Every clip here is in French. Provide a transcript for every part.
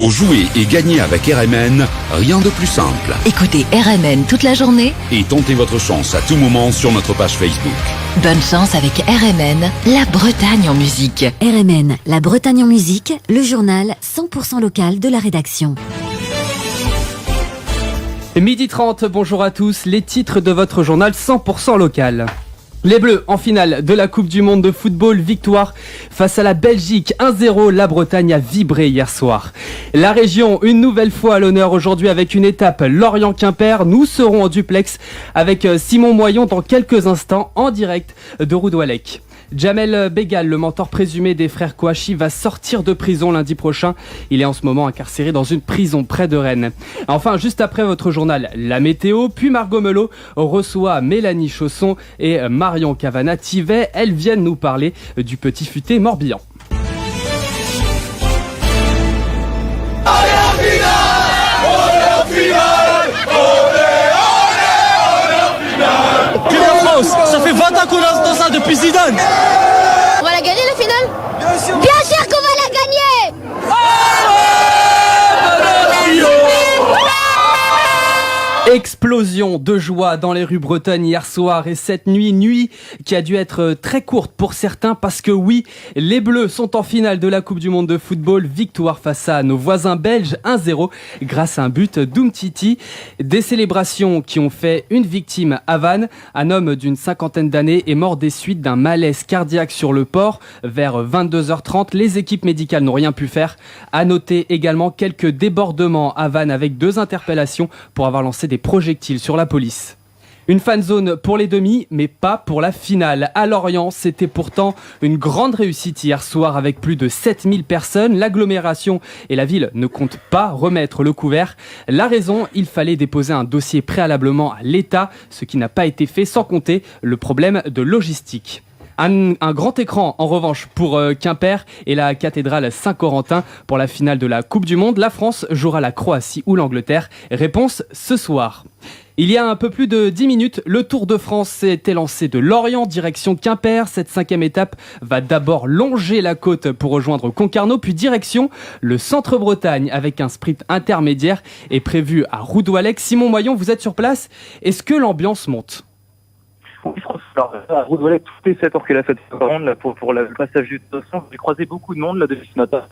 Pour jouer et gagner avec RMN, rien de plus simple. Écoutez RMN toute la journée Et tentez votre chance à tout moment sur notre page Facebook. Bonne chance avec RMN, la Bretagne en musique. RMN, la Bretagne en musique, le journal 100% local de la rédaction. Midi 30, bonjour à tous, les titres de votre journal 100% local. Les Bleus en finale de la Coupe du Monde de football, victoire face à la Belgique 1-0, la Bretagne a vibré hier soir. La région, une nouvelle fois à l'honneur aujourd'hui avec une étape Lorient-Quimper. Nous serons en duplex avec Simon Moyon dans quelques instants en direct de Roudouallec. Jamel Bégal, le mentor présumé des frères Kouachi, va sortir de prison lundi prochain. Il est en ce moment incarcéré dans une prison près de Rennes. Enfin, juste après votre journal, la météo, puis Margot Melot reçoit Mélanie Chausson et Marion Cavana-Tivet. Elles viennent nous parler du petit futé Morbihan. Ça fait 20 ans qu'on a dans ça depuis Zidane. On va la gagner la finale? Bien sûr qu'on va la gagner. Explosion de joie dans les rues bretonnes hier soir et cette nuit qui a dû être très courte pour certains parce que oui, les Bleus sont en finale de la Coupe du Monde de football, victoire face à nos voisins belges 1-0 grâce à un but d'Umtiti. Des célébrations qui ont fait une victime à Vannes. Un homme d'une cinquantaine d'années est mort des suites d'un malaise cardiaque sur le port. Vers 22h30, les équipes médicales n'ont rien pu faire. À noter également quelques débordements à Vannes avec 2 interpellations pour avoir lancé des projectiles sur la police. Une fan zone pour les demi, mais pas pour la finale. À Lorient, c'était pourtant une grande réussite hier soir avec plus de 7000 personnes. L'agglomération et la ville ne comptent pas remettre le couvert. La raison, il fallait déposer un dossier préalablement à l'État, ce qui n'a pas été fait, sans compter le problème de logistique. Un grand écran en revanche pour Quimper et la cathédrale Saint-Corentin pour la finale de la Coupe du Monde. La France jouera la Croatie ou l'Angleterre. Réponse ce soir. Il y a un peu plus de 10 minutes, le Tour de France s'est élancé de Lorient direction Quimper. Cette 5e étape va d'abord longer la côte pour rejoindre Concarneau, puis direction le centre-Bretagne avec un sprint intermédiaire est prévu à Roudouallec. Simon Moyon, vous êtes sur place. Est-ce que l'ambiance monte ? Oui, François. Alors, à Roudouallec, tout est fait pour que la fête soit grande, là, pour le passage du station. J'ai croisé beaucoup de monde, là, depuis ce matin.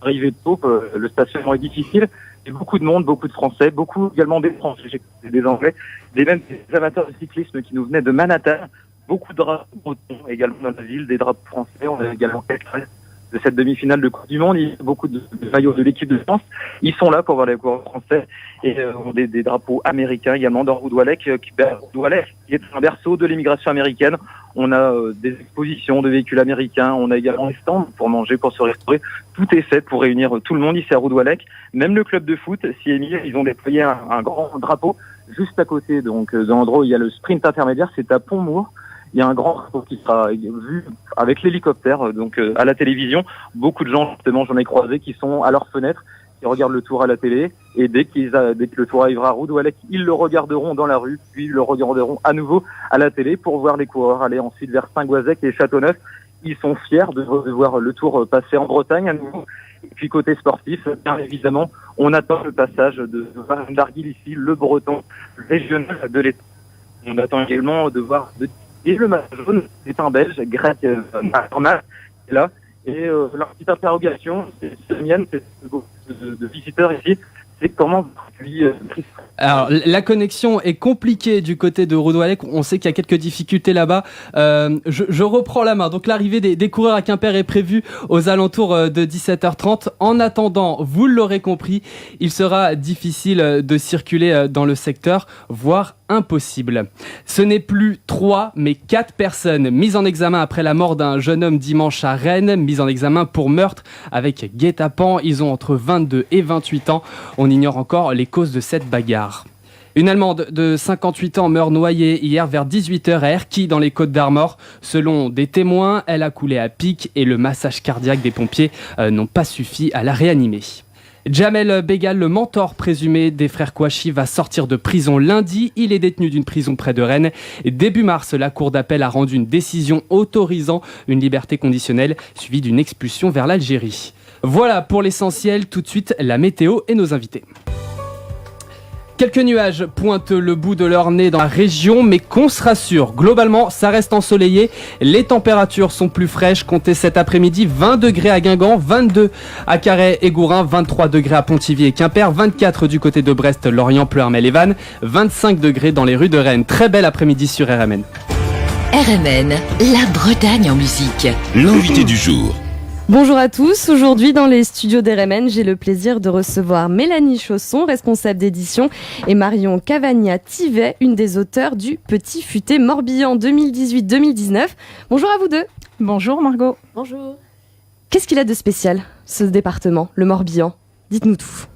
Arrivé tôt, le stationnement est difficile. Il y a beaucoup de monde, beaucoup de Français, beaucoup également des Français, des Anglais, même des amateurs de cyclisme qui nous venaient de Manhattan. Beaucoup de drapeaux bretons également dans la ville, des drapeaux français. On a également quelques de cette demi-finale de Coupe du Monde. Il y a beaucoup de maillots de l'équipe de France. Ils sont là pour voir les coureurs français et des drapeaux américains également dans Roudouallec, qui est un berceau de l'immigration américaine. On a des expositions de véhicules américains. On a également des stands pour manger, pour se restaurer. Tout est fait pour réunir tout le monde ici à Roudouallec. Même le club de foot, CMI, ils ont déployé un grand drapeau juste à côté. Donc, dans l'endroit où il y a le sprint intermédiaire, c'est à Pont-Mour. Il y a un grand drapeau qui sera vu avec l'hélicoptère, donc à la télévision. Beaucoup de gens, justement, j'en ai croisé, qui sont à leur fenêtre, qui regardent le Tour à la télé. Et dès que le Tour arrivera à Roudouallec, ils le regarderont dans la rue, puis ils le regarderont à nouveau à la télé pour voir les coureurs aller ensuite vers Saint-Goazec et Châteauneuf. Ils sont fiers de voir le Tour passer en Bretagne à nouveau. Et puis côté sportif, bien évidemment, on attend le passage de voir Darguil ici, le breton régional de l'État. On attend également de voir et le maillot jaune, c'est un Belge, Greg Marmas, est là. Et leur petite interrogation, c'est la mienne, c'est de visiteurs ici, c'est comment Alors, la connexion est compliquée du côté de Roudouallec. On sait qu'il y a quelques difficultés là-bas. Je reprends la main. Donc, l'arrivée des coureurs à Quimper est prévue aux alentours de 17h30. En attendant, vous l'aurez compris, il sera difficile de circuler dans le secteur, voire impossible. Ce n'est plus 3, mais 4 personnes mises en examen après la mort d'un jeune homme dimanche à Rennes, mises en examen pour meurtre avec guet-apens. Ils ont entre 22 et 28 ans. On ignore encore les causes de cette bagarre. Une Allemande de 58 ans meurt noyée hier vers 18h à Erquy dans les Côtes-d'Armor. Selon des témoins, elle a coulé à pic et le massage cardiaque des pompiers n'ont pas suffi à la réanimer. Jamel Bégal, le mentor présumé des frères Kouachi, va sortir de prison lundi. Il est détenu d'une prison près de Rennes. Début mars, la cour d'appel a rendu une décision autorisant une liberté conditionnelle suivie d'une expulsion vers l'Algérie. Voilà pour l'essentiel, tout de suite la météo et nos invités. Quelques nuages pointent le bout de leur nez dans la région, mais qu'on se rassure, globalement ça reste ensoleillé, les températures sont plus fraîches, comptez cet après-midi 20 degrés à Guingamp, 22 à Carhaix et Gourin, 23 degrés à Pontivy et Quimper, 24 du côté de Brest, Lorient, Pleurmel et Vannes, 25 degrés dans les rues de Rennes. Très bel après-midi sur RMN. RMN, la Bretagne en musique. L'invité du jour. Bonjour à tous, aujourd'hui dans les studios d'RMN, j'ai le plaisir de recevoir Mélanie Chausson, responsable d'édition, et Marion Cavagna-Tivet, une des auteurs du Petit Futé Morbihan 2018-2019. Bonjour à vous deux. Bonjour Margot. Bonjour. Qu'est-ce qu'il a de spécial, ce département, le Morbihan ? Dites-nous tout.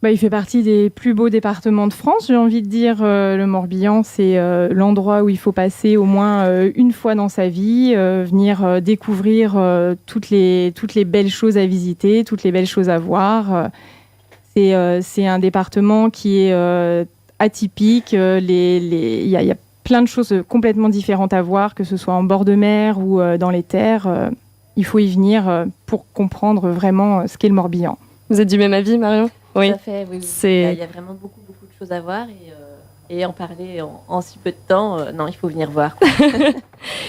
Il fait partie des plus beaux départements de France, j'ai envie de dire. Le Morbihan, c'est l'endroit où il faut passer au moins une fois dans sa vie, venir découvrir toutes les belles choses à visiter, toutes les belles choses à voir. C'est un département qui est atypique. Il y a plein de choses complètement différentes à voir, que ce soit en bord de mer ou dans les terres. Il faut y venir pour comprendre vraiment ce qu'est le Morbihan. Vous êtes du même avis, Marion ? Oui. Tout à fait, oui. Il y a vraiment beaucoup de choses à voir et en parler en si peu de temps, non, il faut venir voir.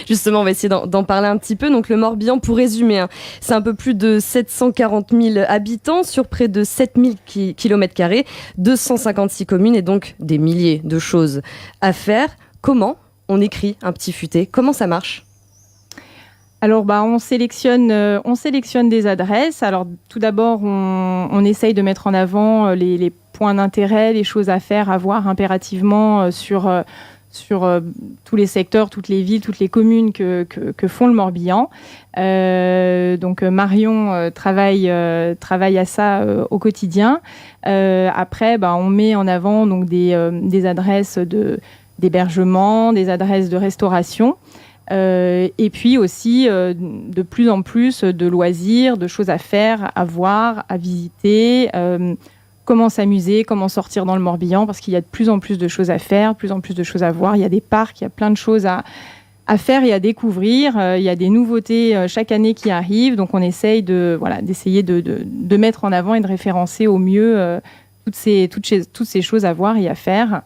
Justement, on va essayer d'en parler un petit peu. Donc le Morbihan, pour résumer, c'est un peu plus de 740 000 habitants sur près de 7 000 km², 256 communes et donc des milliers de choses à faire. Comment on écrit un petit futé ? Comment ça marche ? Alors, on sélectionne des adresses. Alors, tout d'abord, on essaye de mettre en avant les points d'intérêt, les choses à faire, à voir impérativement sur tous les secteurs, toutes les villes, toutes les communes que font le Morbihan. Donc, Marion travaille à ça au quotidien. Après, on met en avant donc des adresses d'hébergement, des adresses de restauration. Et puis aussi de plus en plus de loisirs, de choses à faire, à voir, à visiter, comment s'amuser, comment sortir dans le Morbihan, parce qu'il y a de plus en plus de choses à faire, de plus en plus de choses à voir. Il y a des parcs, il y a plein de choses à faire et à découvrir. Il y a des nouveautés chaque année qui arrivent, donc on essaye d'essayer de mettre en avant et de référencer au mieux toutes ces choses à voir et à faire.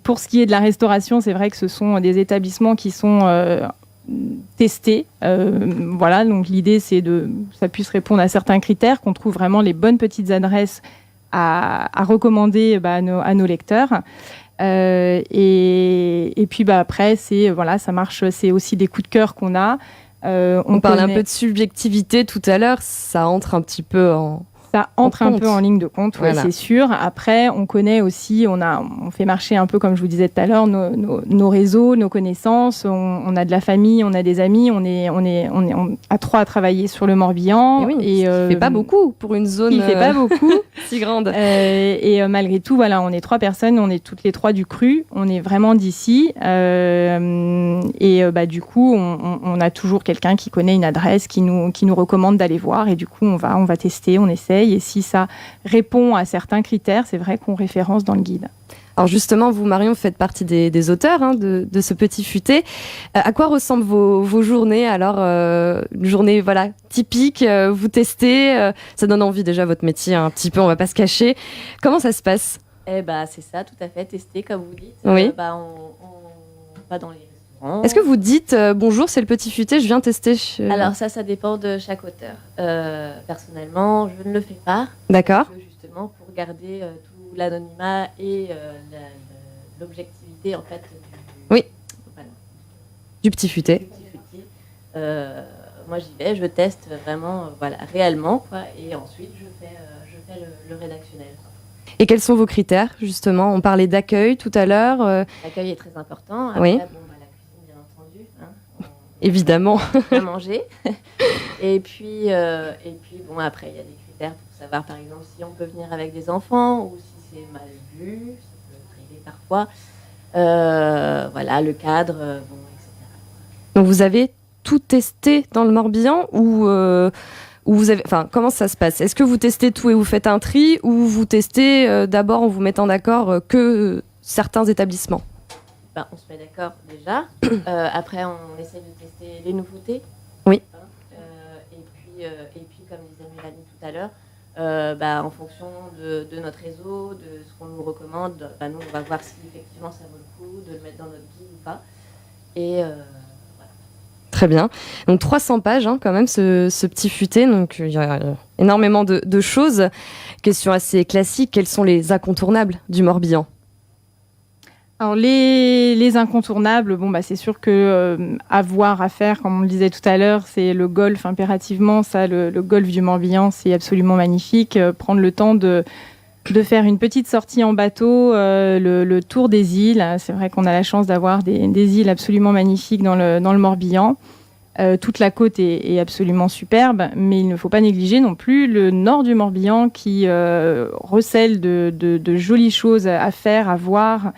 Pour ce qui est de la restauration, c'est vrai que ce sont des établissements qui sont testés. Donc l'idée, c'est que ça puisse répondre à certains critères, qu'on trouve vraiment les bonnes petites adresses à recommander à nos lecteurs. Et puis après, ça marche. C'est aussi des coups de cœur qu'on a. On parlait un peu de subjectivité tout à l'heure. Ça entre un petit peu Ça entre un peu en ligne de compte, voilà. C'est sûr. Après, on connaît aussi, on fait marcher un peu, comme je vous disais tout à l'heure, nos réseaux, nos connaissances. On a de la famille, on a des amis. On est à 3 à travailler sur le Morbihan. Et il fait pas beaucoup pour une zone. Il fait pas beaucoup, si grande. Et malgré tout, voilà, on est 3 personnes. On est toutes les 3 du cru. On est vraiment d'ici. Du coup, on a toujours quelqu'un qui connaît une adresse, qui nous recommande d'aller voir. Et du coup, on va tester, on essaie. Et si ça répond à certains critères, c'est vrai qu'on référence dans le guide. Alors justement, vous, Marion, faites partie des auteurs de ce petit futé. À quoi ressemblent vos journées ? Alors, une journée typique, vous testez, ça donne envie déjà votre métier un petit peu, on va pas se cacher. Comment ça se passe ? C'est ça, tout à fait, tester comme vous dites. Oui. On va dans les restaurants. Est-ce que vous dites bonjour, c'est le petit futé, je viens tester Alors ça dépend de chaque auteur. Personnellement, je ne le fais pas. D'accord. Justement pour garder tout l'anonymat et l'objectivité en fait. Du petit futé. Moi j'y vais, je teste vraiment, réellement quoi, et ensuite je fais le rédactionnel. Et quels sont vos critères justement ? On parlait d'accueil tout à l'heure. L'accueil est très important. Après, oui. La cuisine bien entendu. Évidemment. Bien manger. Et puis après il y a des critères pour savoir par exemple si on peut venir avec des enfants ou si c'est mal vu, ça peut arriver parfois. Le cadre, etc. Donc vous avez tout testé dans le Morbihan ou vous avez, comment ça se passe ? Est-ce que vous testez tout et vous faites un tri ou vous testez d'abord en vous mettant d'accord que certains établissements ? On se met d'accord déjà. Après, on essaie de tester les nouveautés. Oui. Et puis comme disait Mélanie tout à l'heure, en fonction de notre réseau, de ce qu'on nous recommande, nous on va voir si effectivement ça vaut le coup de le mettre dans notre guide ou pas. Et voilà. Très bien. Donc 300 pages quand même ce petit futé, donc il y a énormément de choses. Question assez classique, quels sont les incontournables du Morbihan ? Alors les incontournables, c'est sûr que à faire, comme on le disait tout à l'heure, c'est le golf impérativement. Ça, le golf du Morbihan, c'est absolument magnifique. Prendre le temps de faire une petite sortie en bateau, le tour des îles. C'est vrai qu'on a la chance d'avoir des îles absolument magnifiques dans le Morbihan. Toute la côte est absolument superbe, mais il ne faut pas négliger non plus le nord du Morbihan qui recèle de jolies choses à faire, à voir.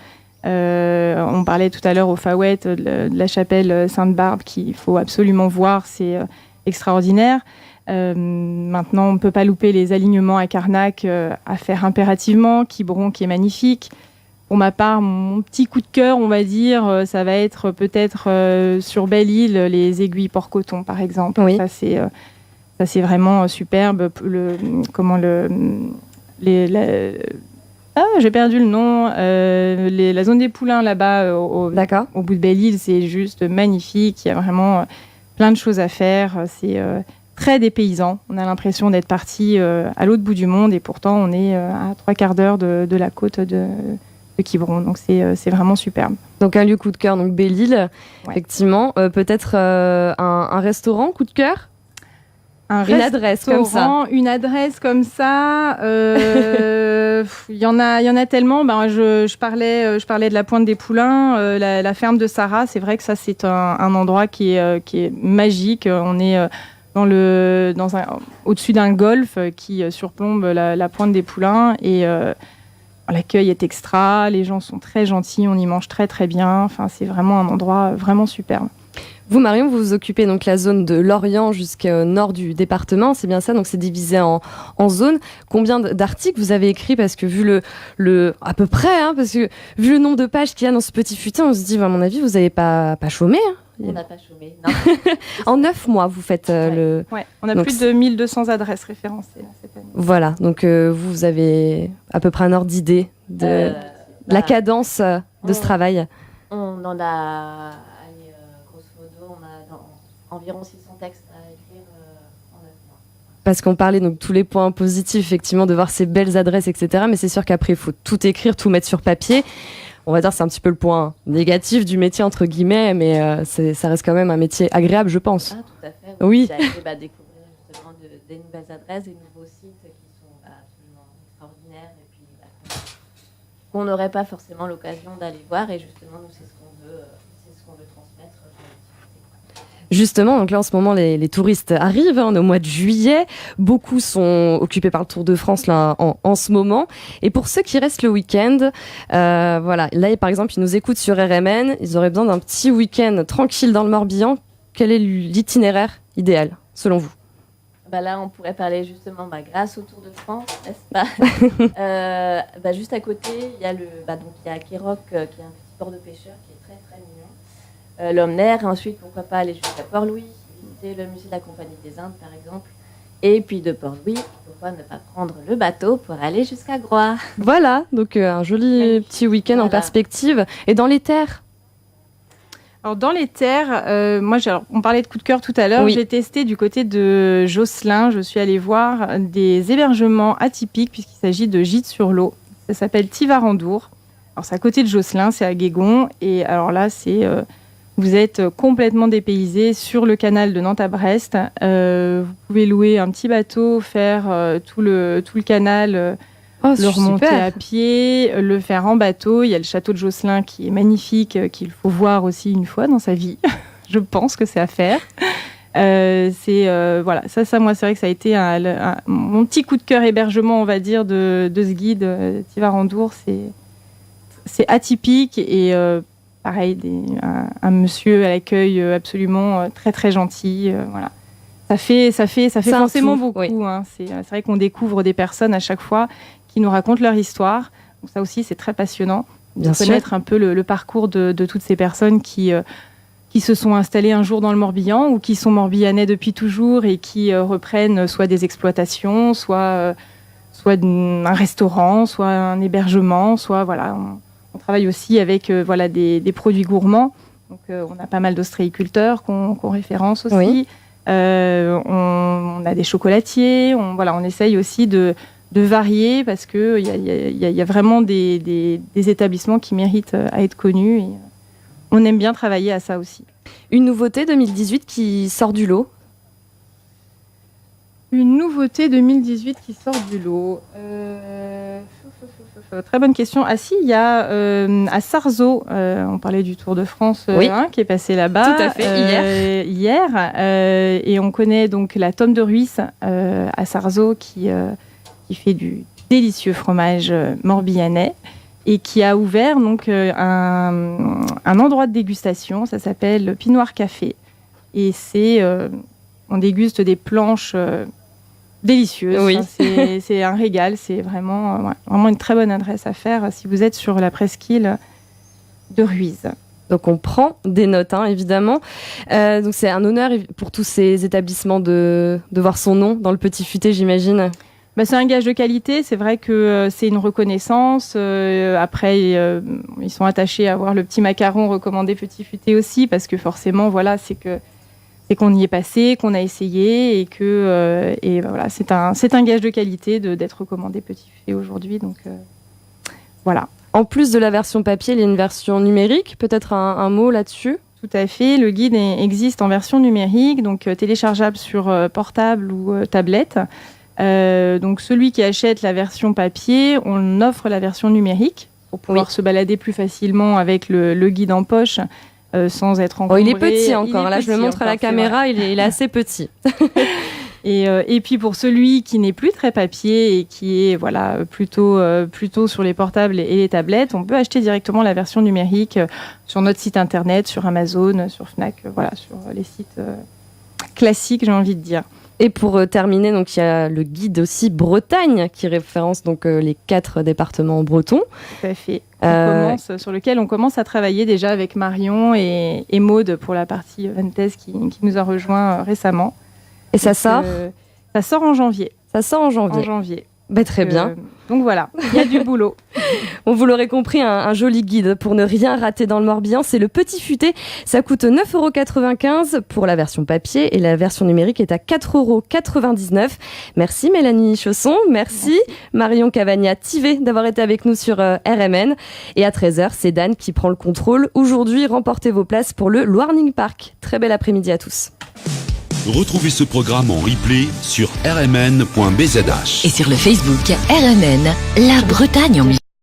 On parlait tout à l'heure au Faouette de la chapelle Sainte-Barbe qu'il faut absolument voir, c'est extraordinaire. Maintenant, on ne peut pas louper les alignements à Carnac à faire impérativement, Quiberon qui est magnifique. Pour ma part, mon petit coup de cœur, on va dire, ça va être peut-être sur Belle-Île, les aiguilles Port-Coton, par exemple. Oui. Ça, c'est vraiment superbe. J'ai perdu le nom. La zone des Poulains, là-bas, au bout de Belle-Île, c'est juste magnifique. Il y a vraiment plein de choses à faire. C'est très dépaysant. On a l'impression d'être parti à l'autre bout du monde et pourtant, on est à 3/4 d'heure de la côte de Quiberon. Donc, c'est vraiment superbe. Donc, un lieu coup de cœur, donc Belle-Île, effectivement. Peut-être un restaurant coup de cœur ? Une adresse comme ça. Une adresse comme ça, il y en a tellement. Je parlais de la Pointe des Poulains, la ferme de Sarah. C'est vrai que ça, c'est un endroit qui est magique. On est au-dessus d'un golfe qui surplombe la Pointe des Poulains et l'accueil est extra. Les gens sont très gentils, on y mange très très bien. Enfin, c'est vraiment un endroit vraiment superbe. Vous, Marion, vous vous occupez donc la zone de Lorient jusqu'au nord du département, c'est bien ça, donc c'est divisé en zones. Combien d'articles vous avez écrits ? Parce que vu à peu près, parce que vu le nombre de pages qu'il y a dans ce petit futin, on se dit, à mon avis, vous n'avez pas chômé. On n'a pas chômé, non. En 9 mois, vous faites le... Ouais, on a donc, plus de 1200 adresses référencées cette année. Voilà, donc vous avez à peu près un ordre d'idée de la cadence de ce travail. On en a... environ 600 textes à écrire en 9 mois. Parce qu'on parlait donc tous les points positifs, effectivement, de voir ces belles adresses, etc. Mais c'est sûr qu'après, il faut tout écrire, tout mettre sur papier. On va dire que c'est un petit peu le point négatif du métier, entre guillemets, mais ça reste quand même un métier agréable, je pense. Ah, tout à fait. Oui. J'ai été découvrir justement des nouvelles adresses, des nouveaux sites qui sont absolument extraordinaires et puis qu'on n'aurait pas forcément l'occasion d'aller voir. Et justement, nous, c'est ce qu'on veut transmettre. Justement, donc là en ce moment les touristes arrivent, on est au mois de juillet, beaucoup sont occupés par le Tour de France là en ce moment, et pour ceux qui restent le week-end, là par exemple ils nous écoutent sur RMN, ils auraient besoin d'un petit week-end tranquille dans le Morbihan. Quel est l'itinéraire idéal selon vous ? Là on pourrait parler justement grâce au Tour de France, n'est-ce pas? Juste à côté il y a il y a Quéroc qui est un petit port de pêcheurs qui est très très mignon. L'Omner, et ensuite pourquoi pas aller jusqu'à Port-Louis, visiter le musée de la Compagnie des Indes par exemple, et puis de Port-Louis, pourquoi ne pas prendre le bateau pour aller jusqu'à Groix. Voilà, donc un joli petit week-end en perspective. Et dans les terres ? Alors dans les terres, on parlait de coup de cœur tout à l'heure, oui. J'ai testé du côté de Josselin, je suis allée voir des hébergements atypiques puisqu'il s'agit de gîtes sur l'eau. Ça s'appelle Tivarandour. Alors c'est à côté de Josselin, c'est à Guégon, et alors là c'est... vous êtes complètement dépaysé sur le canal de Nantes à Brest. Vous pouvez louer un petit bateau, faire tout le canal, le remonter à pied, le faire en bateau. Il y a le château de Josselin qui est magnifique, qu'il faut voir aussi une fois dans sa vie. Je pense que c'est à faire. Ça, moi, c'est vrai que ça a été mon petit coup de cœur hébergement, on va dire, de ce guide Tivarandour. C'est atypique et... pareil, un monsieur à l'accueil absolument très très gentil. Voilà. Ça fait forcément beaucoup. Oui. C'est vrai qu'on découvre des personnes à chaque fois qui nous racontent leur histoire. Donc ça aussi, c'est très passionnant de connaître un peu le parcours de toutes ces personnes qui qui se sont installés un jour dans le Morbihan ou qui sont morbihanais depuis toujours et qui reprennent soit des exploitations, soit un restaurant, soit un hébergement, soit voilà. On travaille aussi avec des produits gourmands. Donc on a pas mal d'ostréiculteurs qu'on référence aussi. Oui. On a des chocolatiers. On essaye aussi de varier parce que il y a vraiment des établissements qui méritent à être connus. Et on aime bien travailler à ça aussi. Une nouveauté 2018 qui sort du lot. Une nouveauté 2018 qui sort du lot. Très bonne question. Ah si, il y a à Sarzeau, on parlait du Tour de France qui est passé là-bas. Tout à fait, hier. Et on connaît donc la Tome de Ruisse à Sarzeau qui fait du délicieux fromage morbihanais et qui a ouvert donc un endroit de dégustation. Ça s'appelle Pinoir Café. Et on déguste des planches délicieuses. Oui. Enfin, c'est un régal. C'est vraiment une très bonne adresse à faire si vous êtes sur la presqu'île de Ruise. Donc on prend des notes, évidemment. Donc c'est un honneur pour tous ces établissements de voir son nom dans le Petit Futé, j'imagine. C'est un gage de qualité. C'est vrai que c'est une reconnaissance. Après, ils sont attachés à avoir le petit macaron recommandé Petit Futé aussi, parce que forcément, c'est qu'on y est passé, qu'on a essayé et que c'est un gage de qualité d'être recommandé Petit Futé aujourd'hui. Donc voilà. En plus de la version papier, il y a une version numérique. Peut-être un mot là-dessus. Tout à fait. Le guide existe en version numérique, donc téléchargeable sur portable ou tablette. Donc celui qui achète la version papier, on offre la version numérique pour pouvoir se balader plus facilement avec le guide en poche. Sans être encombré. Il est petit encore. Là, je le montre à la caméra, il est assez petit. Et puis pour celui qui n'est plus très papier et qui est plutôt sur les portables et les tablettes, on peut acheter directement la version numérique sur notre site internet, sur Amazon, sur Fnac, sur les sites classiques, j'ai envie de dire. Et pour terminer, donc il y a le guide aussi Bretagne qui référence donc les 4 départements bretons. Tout à fait. Sur lequel on commence à travailler déjà avec Marion et Maude pour la partie Ventez qui nous a rejoint récemment. Et ça sort Ça sort en janvier. Ça sort en janvier. Très bien. Donc voilà, il y a du boulot. Vous l'aurez compris, un joli guide pour ne rien rater dans le Morbihan. C'est le Petit Futé. Ça coûte 9,95 € pour la version papier et la version numérique est à 4,99 €. Merci Mélanie Chausson. Merci Marion Cavagna-Tivet d'avoir été avec nous sur RMN. Et à 13h, c'est Dan qui prend le contrôle. Aujourd'hui, remportez vos places pour le Warning Park. Très bel après-midi à tous. Retrouvez ce programme en replay sur rmn.bzh. Et sur le Facebook RMN, la Bretagne en musique.